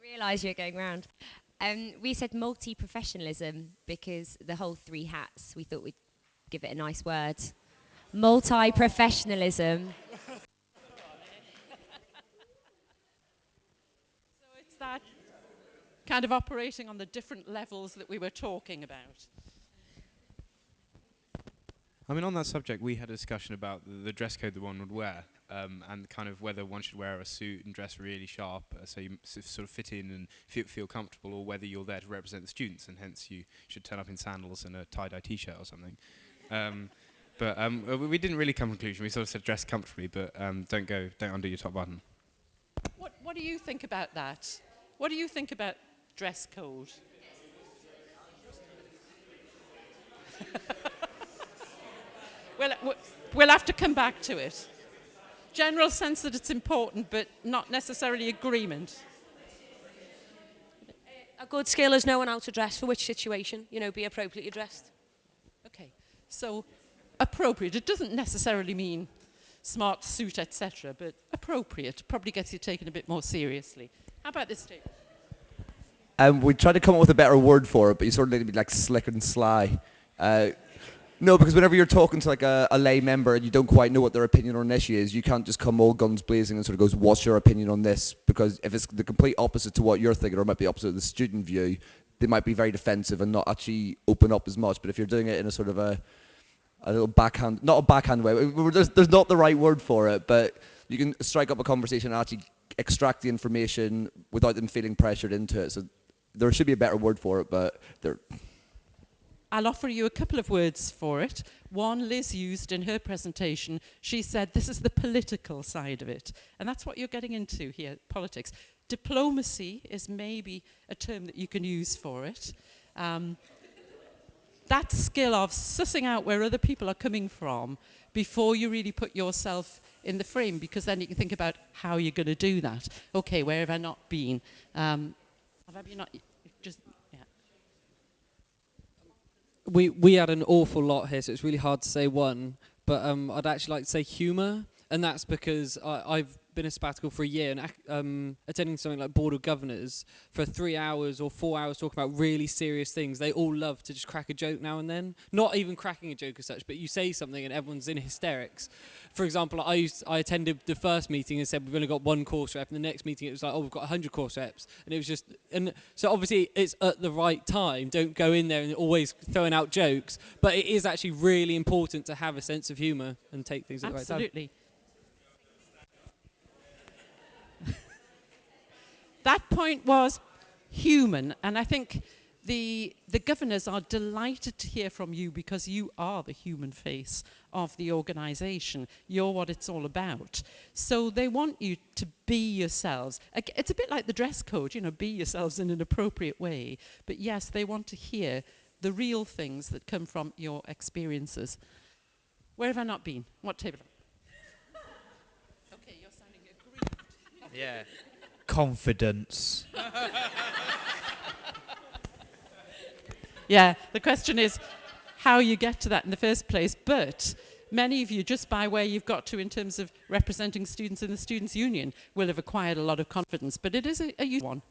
Realise you're going round. We said multi-professionalism because the whole three hats, we thought we'd give it a nice word. Multi-professionalism. So it's that kind of operating on the different levels that we were talking about. I mean, on that subject, we had a discussion about the dress code that one would wear, and kind of whether one should wear a suit and dress really sharp, so you sort of fit in and feel comfortable, or whether you're there to represent the students, and hence you should turn up in sandals and a tie-dye t-shirt or something. We didn't really come to a conclusion. We sort of said dress comfortably, but don't undo your top button. What do you think about that? What do you think about dress code? Well, we'll have to come back to it. General sense that it's important, but not necessarily agreement. A good skill is knowing how to dress for which situation, be appropriately dressed. Okay, so appropriate. It doesn't necessarily mean smart suit, etc., but appropriate probably gets you taken a bit more seriously. How about this table? We tried to come up with a better word for it, but you sort of need to be like slick and sly. No, because whenever you're talking to like a lay member and you don't quite know what their opinion on an issue is, you can't just come all guns blazing and sort of goes, what's your opinion on this? Because if it's the complete opposite to what you're thinking, or it might be opposite of the student view, they might be very defensive and not actually open up as much. But if you're doing it in a sort of a little backhand, not a backhand way, there's not the right word for it, but you can strike up a conversation and actually extract the information without them feeling pressured into it. So there should be a better word for it, but there. I'll offer you a couple of words for it. One Liz used in her presentation. She said this is the political side of it. And that's what you're getting into here, politics. Diplomacy is maybe a term that you can use for it. That skill of sussing out where other people are coming from before you really put yourself in the frame, because then you can think about how you're going to do that. Okay, where have I not been? Have you not just... We had an awful lot here, so it's really hard to say one. But I'd actually like to say humour, and that's because I've been a sabbatical for a year and attending something like Board of Governors for 3 hours or 4 hours talking about really serious things. They all love to just crack a joke now and then. Not even cracking a joke as such, but you say something and everyone's in hysterics. For example, I attended the first meeting and said we've only got one course rep, and the next meeting it was like, oh, we've got 100 course reps, and it was just, and so obviously it's at the right time. Don't go in there and always throwing out jokes, but it is actually really important to have a sense of humour and take things at the right time. Absolutely. That point was human, and I think the governors are delighted to hear from you because you are the human face of the organisation. You're what it's all about. So they want you to be yourselves. It's a bit like the dress code, be yourselves in an appropriate way. But yes, they want to hear the real things that come from your experiences. Where have I not been? What table? Okay, you're sounding aggrieved. Yeah. Confidence. Yeah, the question is how you get to that in the first place. But many of you, just by where you've got to in terms of representing students in the Students' Union, will have acquired a lot of confidence. But it is a useful one.